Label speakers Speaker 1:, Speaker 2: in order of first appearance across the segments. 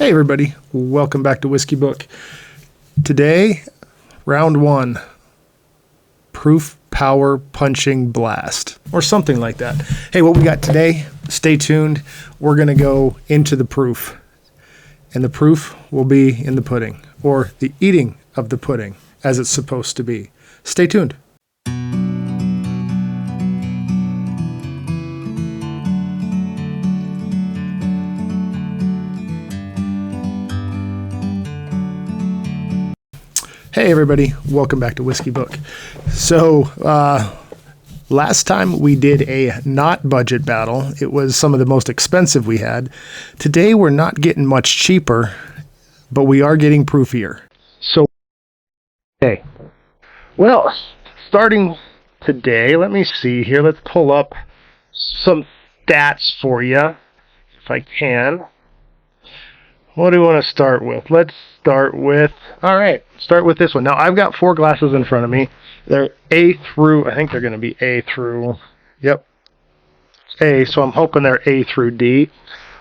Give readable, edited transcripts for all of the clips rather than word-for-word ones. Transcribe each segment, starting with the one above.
Speaker 1: Hey everybody, welcome back to Whiskey Book. Today, round one, proof power punching blast, or something like that. Hey, what we got today, stay tuned. We're going to go into the proof, and the proof will be in the pudding, or the eating of the pudding, as it's supposed to be. Stay tuned. Hey everybody, welcome back to Whiskey Book. So, last time we did a not budget battle. It was some of the most expensive we had. Today we're not getting much cheaper, but we are getting proofier. So, hey, well, starting today, let me see here. Let's pull up some stats for you, if I can. What do we want to start with? Let's start with this one. Now, I've got 4 glasses in front of me. They're A through, I think they're going to be A through, yep, A, so I'm hoping they're A through D.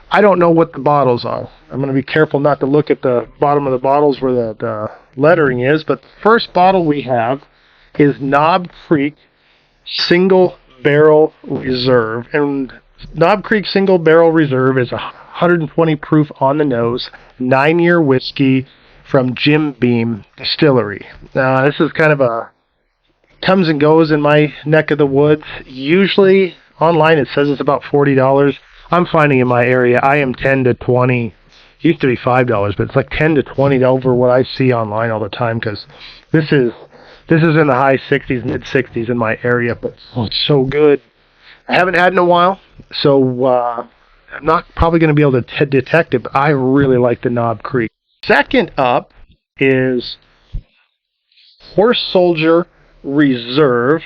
Speaker 1: I don't know what the bottles are. I'm going to be careful not to look at the bottom of the bottles where the lettering is, but the first bottle we have is Knob Creek Single Barrel Reserve, and Knob Creek Single Barrel Reserve is 120 proof on the nose, 9-year whiskey from Jim Beam Distillery. This is kind of a comes and goes in my neck of the woods. Usually online it says it's about $40. I'm finding in my area I am 10 to 20. It used to be $5, but it's like 10 to 20 over what I see online all the time, because this is in the high 60s, mid 60s in my area, but it's so good. I haven't had it in a while, so I'm not probably going to be able to detect it, but I really like the Knob Creek. Second up is Horse Soldier Reserve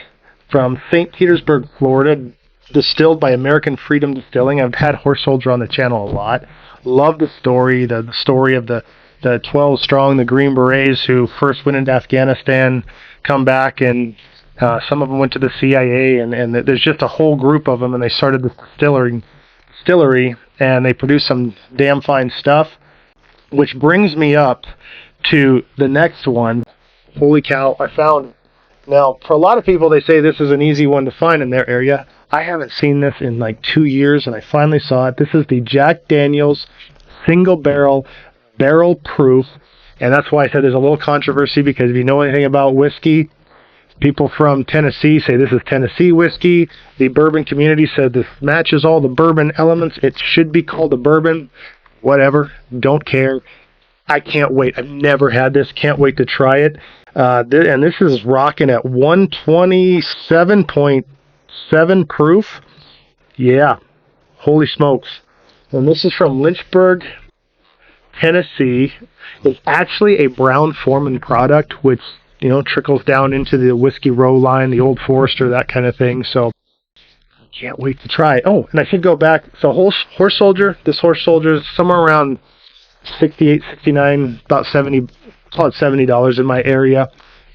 Speaker 1: from St. Petersburg, Florida, distilled by American Freedom Distilling. I've had Horse Soldier on the channel a lot. Love the story of the 12 strong, the Green Berets who first went into Afghanistan, come back, and some of them went to the CIA, and there's just a whole group of them, and they started this distillery, and they produced some damn fine stuff, which brings me up to the next one. Holy cow, I found. Now, for a lot of people, they say this is an easy one to find in their area. I haven't seen this in like 2 years, and I finally saw it. This is the Jack Daniel's Single Barrel Proof, and that's why I said there's a little controversy, because if you know anything about whiskey, people from Tennessee say this is Tennessee whiskey. The bourbon community said this matches all the bourbon elements. It should be called a bourbon. Whatever. Don't care. I can't wait. I've never had this. Can't wait to try it. And this is rocking at 127.7 proof. Yeah. Holy smokes. And this is from Lynchburg, Tennessee. It's actually a Brown-Forman product, which trickles down into the Whiskey Row line, the Old Forester, that kind of thing. So I can't wait to try it. Oh, and I should go back. So Horse Soldier, this Horse Soldier is somewhere around 68, 69, about 70, call it $70 in my area.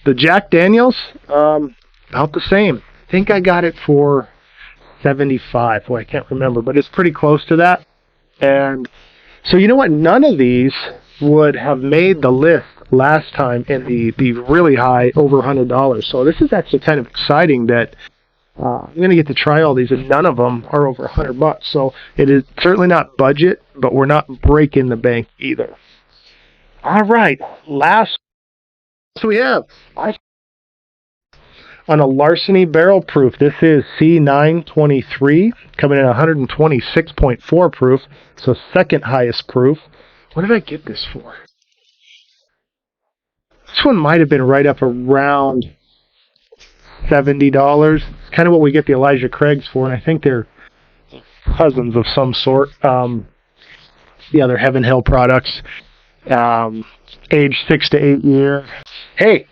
Speaker 1: The Jack Daniels, about the same. I think I got it for 75. Well, I can't remember, but it's pretty close to that. And so you know what? None of these would have made the list last time in the really high, over $100. So this is actually kind of exciting that I'm going to get to try all these, and none of them are over $100. So it is certainly not budget, but we're not breaking the bank either. All right, last we have on a Larceny Barrel Proof. This is C923, coming in 126.4 proof, so second highest proof. What did I get this for? This one might have been right up around $70. It's kind of what we get the Elijah Craigs for, and I think they're cousins of some sort. The other Heaven Hill products, aged 6 to 8 years. Hey,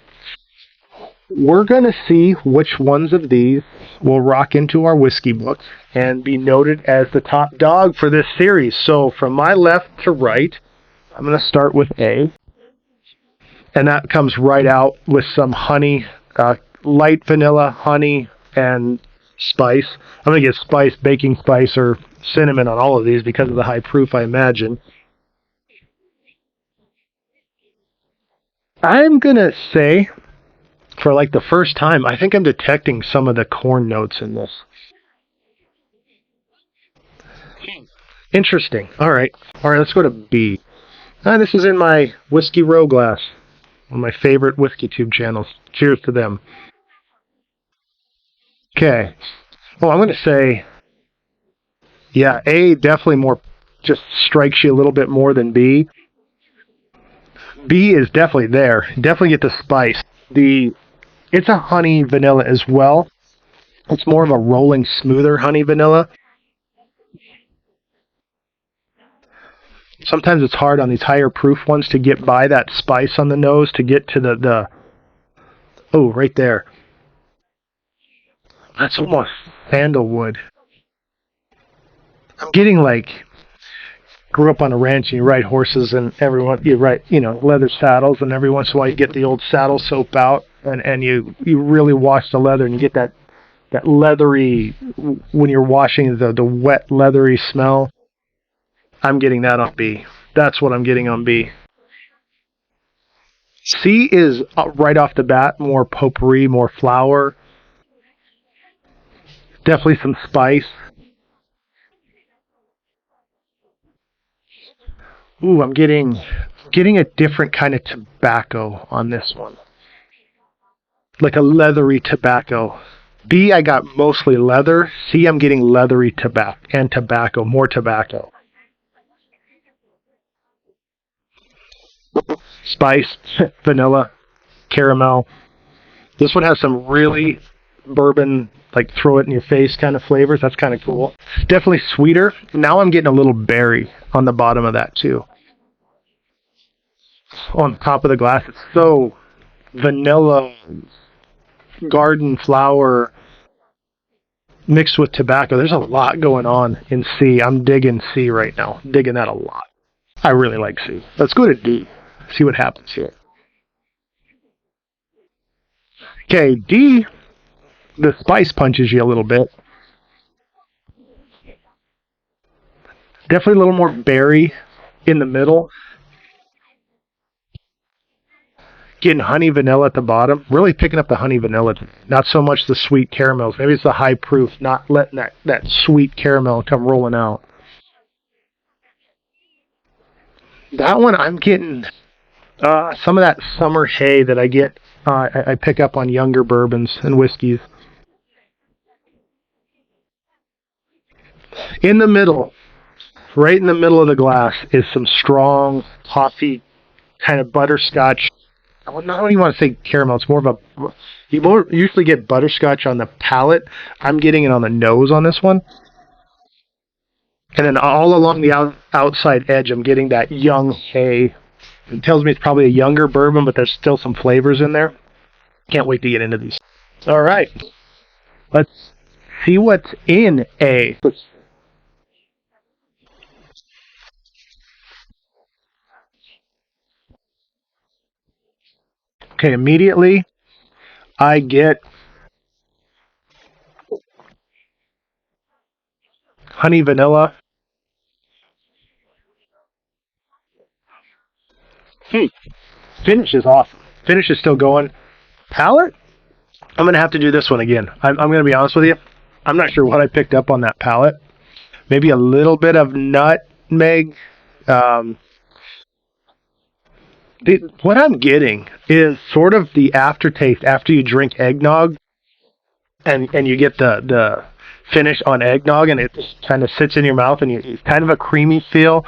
Speaker 1: we're going to see which ones of these will rock into our whiskey book and be noted as the top dog for this series. So from my left to right, I'm going to start with A. And that comes right out with some honey, light vanilla, honey, and spice. I'm going to get spice, baking spice, or cinnamon on all of these because of the high proof, I imagine. I'm going to say, for like the first time, I think I'm detecting some of the corn notes in this. Interesting. All right. All right, let's go to B. This is in my Whiskey Row glass, one of my favorite Whiskey Tube channels. Cheers to them. Okay. Well, I'm going to say, yeah, A definitely more, just strikes you a little bit more than B. B is definitely there. Definitely get the spice. It's a honey vanilla as well. It's more of a rolling, smoother honey vanilla. Sometimes it's hard on these higher proof ones to get by that spice on the nose to get to the oh, right there. That's almost sandalwood. I'm getting like, grew up on a ranch and you ride horses and you ride, leather saddles, and every once in a while you get the old saddle soap out and you really wash the leather and you get that leathery, when you're washing the wet leathery smell. I'm getting that on B. That's what I'm getting on B. C is right off the bat more potpourri, more flower, definitely some spice. Ooh, I'm getting a different kind of tobacco on this one, like a leathery tobacco. B, I got mostly leather. C, I'm getting leathery tobacco, more tobacco. Spice, vanilla, caramel. This one has some really bourbon, like throw it in your face kind of flavors. That's kind of cool. Definitely sweeter. Now I'm getting a little berry on the bottom of that too. On top of the glass, it's so vanilla, garden flower mixed with tobacco. There's a lot going on in C. I'm digging C right now. Digging that a lot. I really like C. Let's go to D. See what happens here. Okay, D, the spice punches you a little bit. Definitely a little more berry in the middle. Getting honey vanilla at the bottom. Really picking up the honey vanilla. Not so much the sweet caramels. Maybe it's the high proof, not letting that sweet caramel come rolling out. That one, I'm getting some of that summer hay that I get. I pick up on younger bourbons and whiskeys. In the middle, right in the middle of the glass, is some strong toffee, kind of butterscotch. I don't even want to say caramel. It's more of a. You usually get butterscotch on the palate. I'm getting it on the nose on this one. And then all along the outside edge, I'm getting that young hay. It tells me it's probably a younger bourbon, but there's still some flavors in there. Can't wait to get into these. All right. Let's see what's in A. Okay, immediately I get honey vanilla. Hmm. Finish is awesome. Finish is still going. Palate? I'm going to have to do this one again. I'm going to be honest with you. I'm not sure what I picked up on that palate. Maybe a little bit of nutmeg. Um, what I'm getting is sort of the aftertaste after you drink eggnog, and you get the finish on eggnog, and it just kind of sits in your mouth, and it's kind of a creamy feel.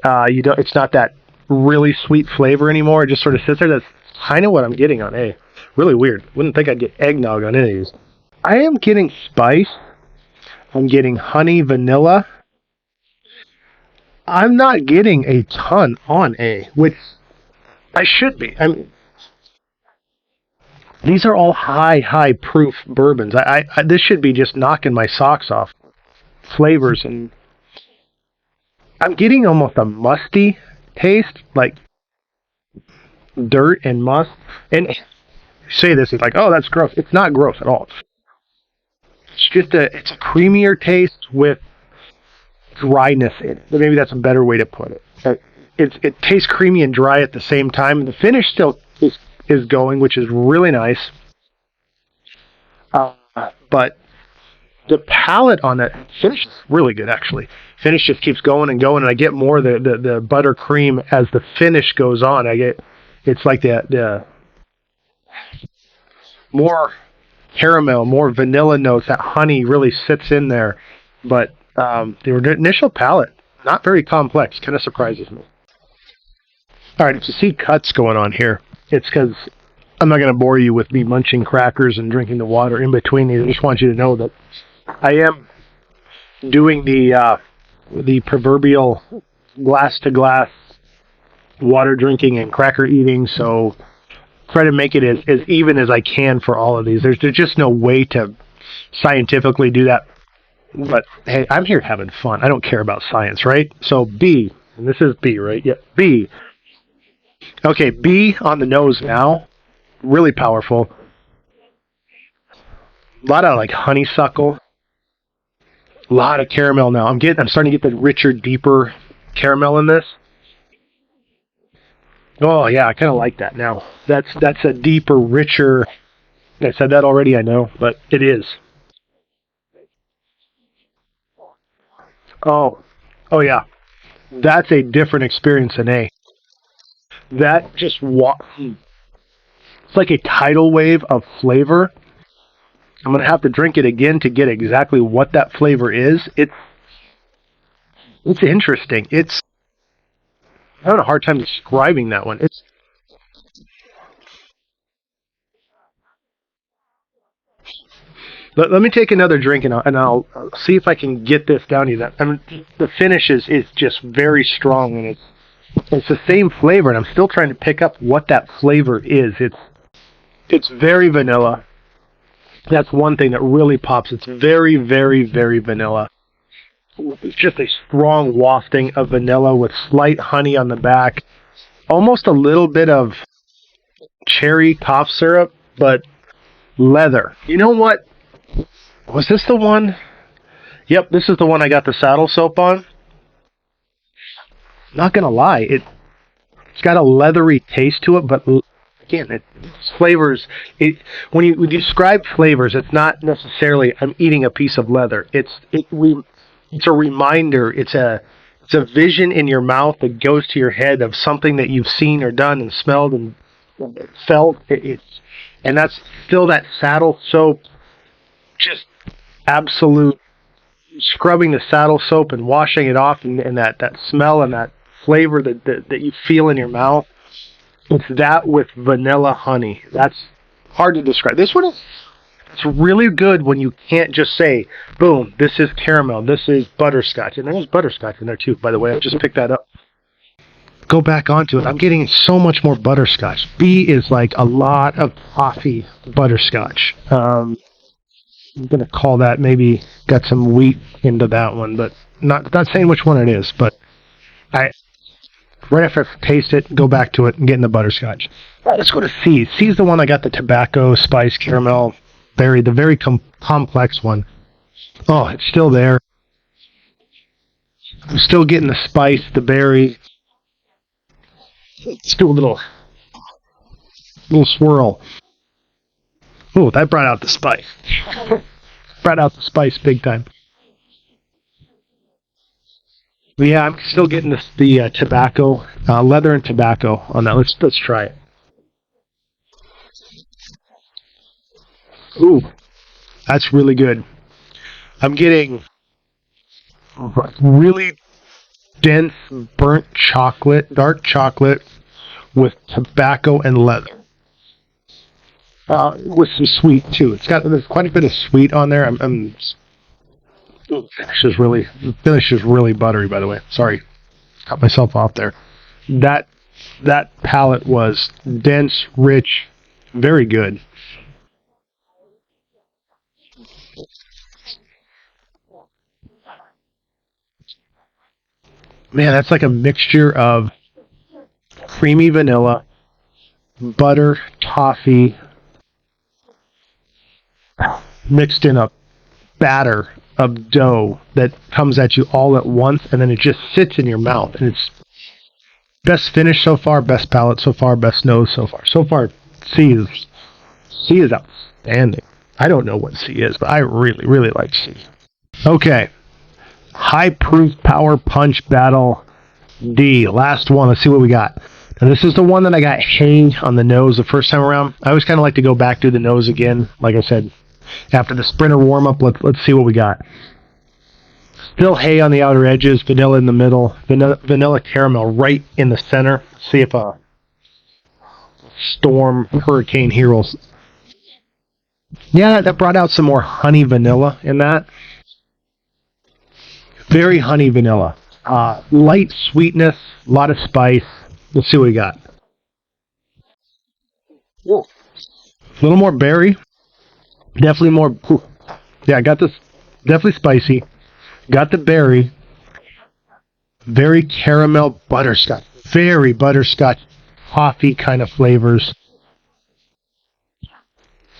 Speaker 1: You don't. It's not that really sweet flavor anymore. It just sort of sits there. That's kind of what I'm getting on A. Really weird. Wouldn't think I'd get eggnog on any of these. I am getting spice. I'm getting honey vanilla. I'm not getting a ton on A, which I should be. I mean, these are all high proof bourbons. This should be just knocking my socks off. Flavors, and I'm getting almost a musty taste, like dirt and must. And say this, it's like, oh, that's gross. It's not gross at all. It's just it's a creamier taste with dryness in it. Maybe that's a better way to put it. It tastes creamy and dry at the same time. And the finish still is is going, which is really nice. Uh, but the palate on that finish is really good, actually. Finish just keeps going and going, and I get more the buttercream as the finish goes on. I get it's like the more caramel, more vanilla notes. That honey really sits in there, but the initial palate not very complex. Kind of surprises me. All right, if you see cuts going on here, it's because I'm not going to bore you with me munching crackers and drinking the water in between these. I just want you to know that I am doing the proverbial glass to glass water drinking and cracker eating, so try to make it as even as I can for all of these. There's just no way to scientifically do that. But hey, I'm here having fun. I don't care about science, right? So B, and this is B, right? Yeah, B. Okay, B on the nose now. Really powerful. A lot of like honeysuckle. A lot of caramel now. I'm starting to get the richer, deeper caramel in this. Oh yeah, I kind of like that now. That's a deeper, richer. I said that already, I know, but it is. Oh, oh yeah, that's a different experience than A. That just it's like a tidal wave of flavor. I'm gonna have to drink it again to get exactly what that flavor is. It's interesting. It's I have a hard time describing that one. It's let me take another drink and I'll see if I can get this down to you. That I mean, the finish is just very strong and it's the same flavor and I'm still trying to pick up what that flavor is. It's very vanilla. That's one thing that really pops. It's very, very, very vanilla. It's just a strong wafting of vanilla with slight honey on the back. Almost a little bit of cherry cough syrup, but leather. You know what? Was this the one? Yep, this is the one I got the saddle soap on. Not gonna lie, it's got a leathery taste to it, but again, it flavors. It when you describe flavors, it's not necessarily I'm eating a piece of leather. It's a reminder. It's a vision in your mouth that goes to your head of something that you've seen or done and smelled and felt. And that's still that saddle soap. Just absolute scrubbing the saddle soap and washing it off, and that smell and that flavor that you feel in your mouth. It's that with vanilla honey. That's hard to describe. This one is it's really good when you can't just say, boom, this is caramel, this is butterscotch. And there's butterscotch in there too, by the way. I just picked that up. Go back onto it. I'm getting so much more butterscotch. B is like a lot of toffee butterscotch. I'm going to call that maybe got some wheat into that one, but not saying which one it is. But I right after I taste it, go back to it and get in the butterscotch. All right, let's go to C. C is the one I got the tobacco, spice, caramel, berry, the very complex one. Oh, it's still there. I'm still getting the spice, the berry. Let's do a little swirl. Oh, that brought out the spice. Brought out the spice big time. But yeah, I'm still getting the tobacco, leather and tobacco on that. Let's try it. Ooh, that's really good. I'm getting really dense burnt chocolate, dark chocolate with tobacco and leather. With some sweet too. There's quite a bit of sweet on there. Finish is really buttery. By the way, sorry, cut myself off there. That palate was dense, rich, very good. Man, that's like a mixture of creamy vanilla, butter, toffee, mixed in a batter of dough that comes at you all at once, and then it just sits in your mouth, and Best finish so far, best palate so far, best nose so far. So far, C is outstanding. I don't know what C is, but I really, really like C. Okay. High proof power punch battle D. Last one. Let's see what we got. Now, this is the one that I got hay on the nose the first time around. I always kind of like to go back to the nose again. Like I said, after the sprinter warm-up, let's see what we got. Still hay on the outer edges, vanilla in the middle, vanilla caramel right in the center. See if a storm hurricane heroes. Yeah, that brought out some more honey vanilla in that. Very honey vanilla. Light sweetness, a lot of spice. Let's see what we got. A little more berry. Definitely more. Yeah, I got this. Definitely spicy. Got the berry. Very caramel butterscotch. Very butterscotch coffee kind of flavors.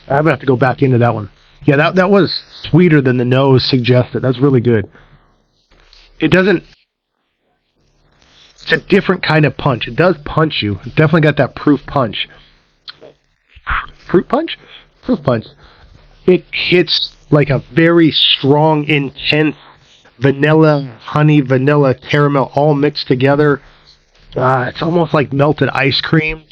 Speaker 1: I'm going to have to go back into that one. Yeah, that was sweeter than the nose suggested. That's really good. It doesn't... It's a different kind of punch. It does punch you. It definitely got that proof punch. Fruit punch? Proof punch. It hits like a very strong, intense vanilla, honey, vanilla, caramel all mixed together. It's almost like melted ice cream.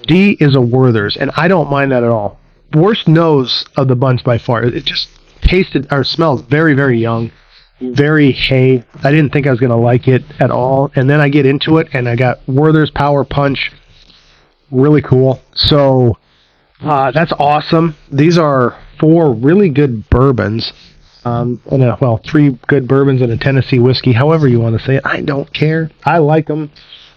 Speaker 1: D is a Werther's, and I don't mind that at all. Worst nose of the bunch by far. It just tasted or smells very, very young. Very hay. I didn't think I was going to like it at all. And then I get into it, and I got Werther's Power Punch. Really cool. So, that's awesome. These are 4 really good bourbons. And 3 good bourbons and a Tennessee whiskey. However you want to say it. I don't care. I like them.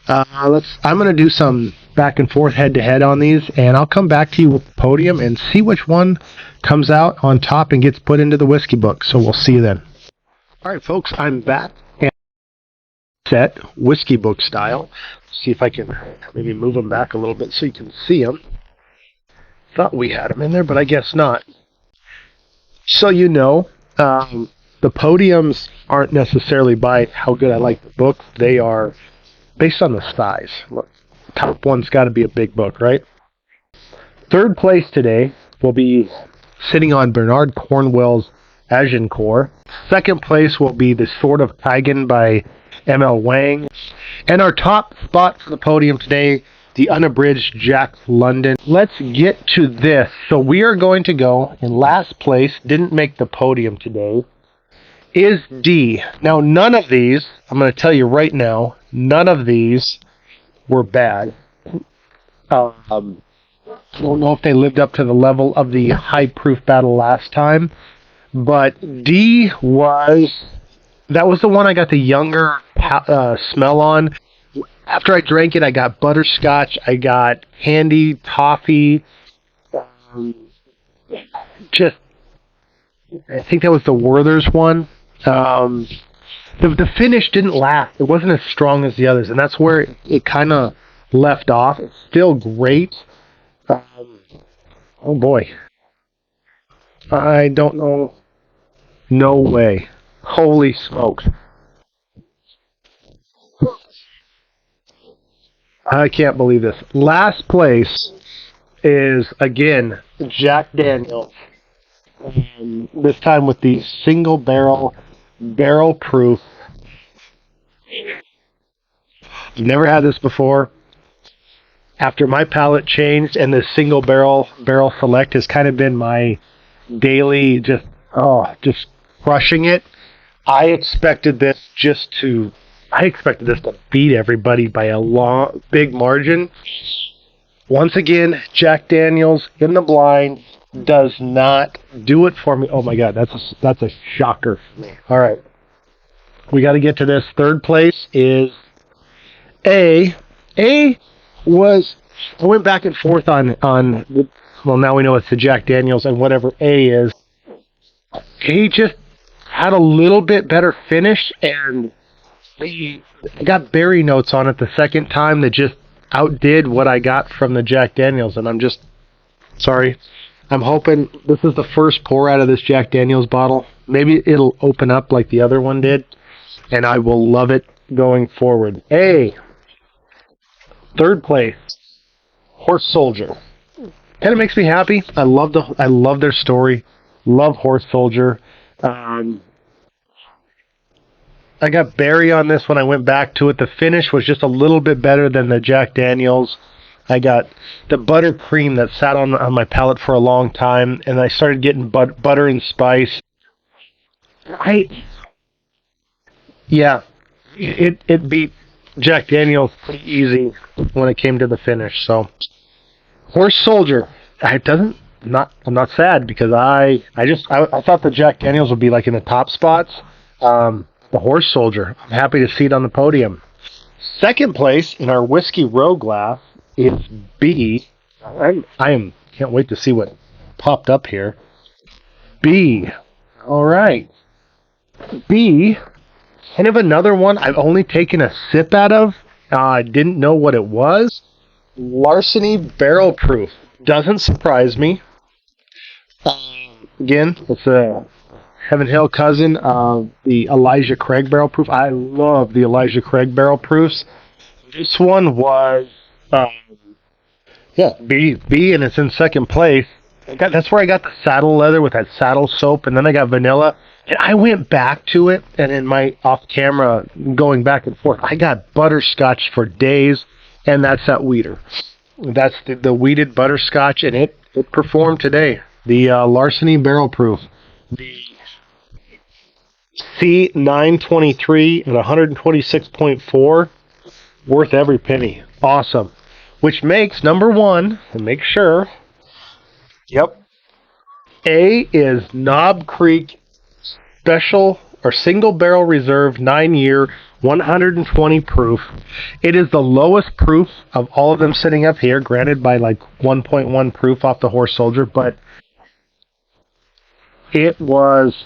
Speaker 1: I'm going to do some back and forth head-to-head on these, and I'll come back to you with the podium and see which one comes out on top and gets put into the whiskey book. So we'll see you then. All right, folks, I'm back and set whiskey book style. See if I can maybe move them back a little bit so you can see them. Thought we had them in there, but I guess not. So you know, the podiums aren't necessarily by how good I like the book. They are based on the size. Look, top one's got to be a big book, right? Third place today will be sitting on Bernard Cornwell's Agincourt. Second place will be The Sword of Kaigan by M.L. Wang. And our top spot for the podium today, the unabridged Jack London. Let's get to this. So we are going to go in last place, didn't make the podium today, is D. Now, none of these, I'm going to tell you right now, none of these were bad. I don't know if they lived up to the level of the high proof battle last time, but D was the one I got the younger smell on. After I drank it, I got butterscotch, I got candy, toffee, I think that was the Werther's one. The finish didn't last. It wasn't as strong as the others, and that's where it kind of left off. It's still great. Oh boy. I don't know. No way. Holy smokes. I can't believe this. Last place is, again, Jack Daniel's. This time with the single barrel proof. I've never had this before. After my palate changed and the single barrel select has kind of been my daily just crushing it. I expected this to beat everybody by a big margin. Once again, Jack Daniel's in the blind does not do it for me. Oh my God, that's a shocker for me. All right, we got to get to this. Third place is A. I went back and forth on. Well, now we know it's the Jack Daniel's and whatever A is. He just had a little bit better finish, and I got berry notes on it the second time that just outdid what I got from the Jack Daniel's, and I'm just sorry. I'm hoping this is the first pour out of this Jack Daniel's bottle. Maybe it'll open up like the other one did, and I will love it going forward. A. Third place, Horse Soldier. Kind of makes me happy. I love their story. Love Horse Soldier. I got Barry on this when I went back to it. The finish was just a little bit better than the Jack Daniels. I got the buttercream that sat on my palate for a long time, and I started getting butter and spice. Yeah, it beat Jack Daniels pretty easy when it came to the finish. So, Horse Soldier, I'm not sad because I thought the Jack Daniels would be like in the top spots. The Horse Soldier, I'm happy to see it on the podium. Second place in our whiskey row glass is B. Can't wait to see what popped up here. B. All right. B. Kind of another one I've only taken a sip out of. I didn't know what it was. Larceny Barrel Proof. Doesn't surprise me. Again, it's a Heaven Hill cousin of the Elijah Craig Barrel Proof. I love the Elijah Craig Barrel Proofs. This one was, B, and it's in second place. That's where I got the saddle leather with that saddle soap, and then I got vanilla. And I went back to it, and in my off-camera going back and forth, I got butterscotch for days, and that's that weeder. That's the weeded butterscotch, and it performed today. The Larceny Barrel Proof. The C923 and 126.4, worth every penny. Awesome. Which makes number one, and make sure, A is Knob Creek Special or Single Barrel Reserve 9-year 120 proof. It is the lowest proof of all of them sitting up here, granted by like 1.1 proof off the Horse Soldier, but it was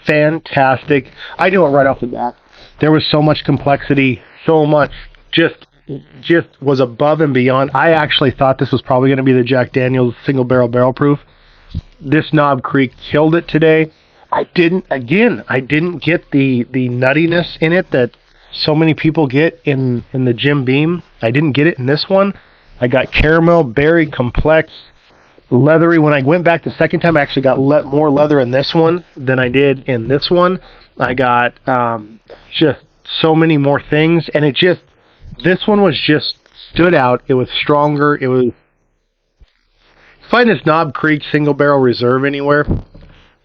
Speaker 1: fantastic. I knew it right off the bat. There was so much complexity, so much just was above and beyond. I actually thought this was probably going to be the Jack Daniels single barrel proof. This Knob Creek killed it today. I didn't get the nuttiness in it that so many people get in the Jim Beam. I didn't get it in this one. I got caramel, berry, complex, leathery. When I went back the second time, I actually got more leather in this one than I did in this one. I got just so many more things, and this one was just stood out. It was stronger. Find this Knob Creek single barrel reserve anywhere,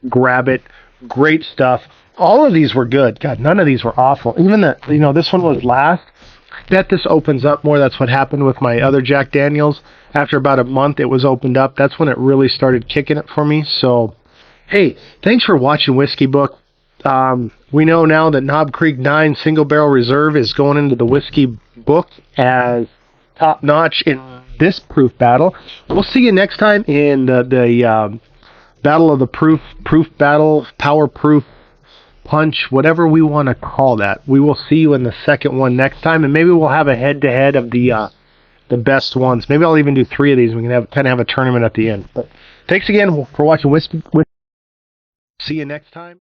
Speaker 1: grab it. Great stuff. All of these were good. God, none of these were awful. Even this one was last. I bet this opens up more. That's what happened with my other Jack Daniels. After about a month, it was opened up. That's when it really started kicking it for me. So, hey, thanks for watching Whiskey Book. We know now that Knob Creek 9 Single Barrel Reserve is going into the Whiskey Book as top notch in this proof battle. We'll see you next time in the battle of the proof battle, power proof punch, whatever we want to call that. We will see you in the second one next time, and maybe we'll have a head-to-head of the best ones. Maybe I'll even do 3 of these. We can have a tournament at the end. But thanks again for watching Whiskey. See you next time.